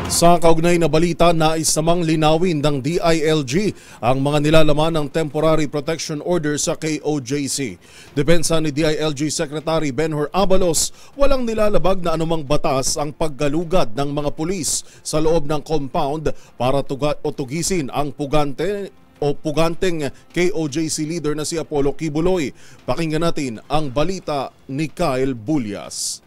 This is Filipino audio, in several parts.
Sa kaugnay na balita, nais namang linawin ng DILG ang mga nilalaman ng Temporary Protection Order sa KOJC. Depensa ni DILG Secretary Benhur Abalos, walang nilalabag na anumang batas ang paggalugad ng mga pulis sa loob ng compound para tugisin ang puganteng KOJC leader na si Apollo Kibuloy. Pakinggan natin ang balita ni Kyle Bulyas.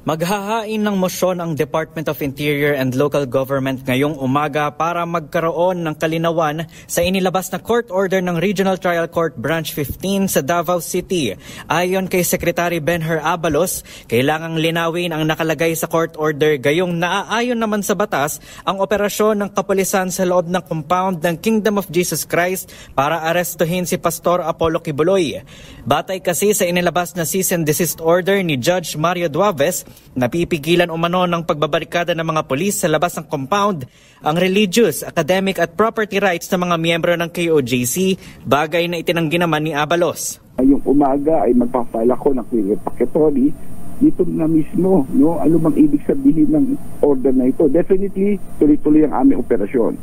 Maghahain ng mosyon ang Department of Interior and Local Government ngayong umaga para magkaroon ng kalinawan sa inilabas na court order ng Regional Trial Court Branch 15 sa Davao City. Ayon kay Secretary Benhur Abalos, kailangang linawin ang nakalagay sa court order gayong naaayon naman sa batas ang operasyon ng kapulisan sa loob ng compound ng Kingdom of Jesus Christ para arestuhin si Pastor Apollo Kibuloy. Batay kasi sa inilabas na cease and desist order ni Judge Mario Duaves, napipigilan umano ng pagbabarikada ng mga pulis sa labas ng compound ang religious, academic at property rights ng mga miyembro ng KOJC, bagay na itinanggi naman ni Abalos. Ngayong umaga ay magpapala ko ng paketory dito na mismo, no? Ano bang ibig sabihin ng order na ito? Definitely, tuloy-tuloy ang aming operasyon.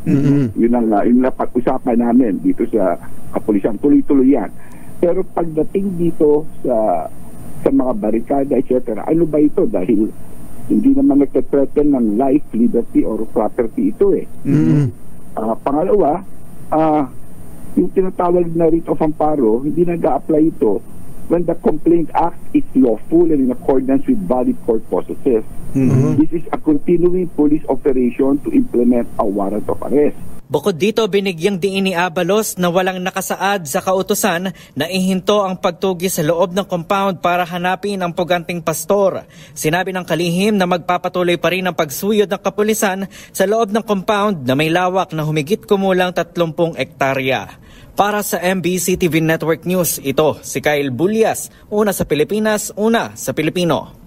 Yun ang pag-usapan namin dito sa kapulisan. Tuloy-tuloy yan. Pero pagdating dito sa mga barikada, etc. Ano ba ito? Dahil hindi naman nagte-threaten ng life, liberty, or property ito eh. Pangalawa, yung tinatawag na writ of amparo, hindi nag-a-apply ito when the Complaint Act is lawful and in accordance with valid court processes. This is a continuing police operation to implement a warrant of arrest. Bukod dito, binigyang diin ni Abalos na walang nakasaad sa kautusan na ihinto ang pagtugi sa loob ng compound para hanapin ang puganting pastor. Sinabi ng kalihim na magpapatuloy pa rin ang pagsuyod ng kapulisan sa loob ng compound na may lawak na humigit kumulang 30 hektarya. Para sa MBC TV Network News, ito si Kyle Bulyas, una sa Pilipinas, una sa Pilipino.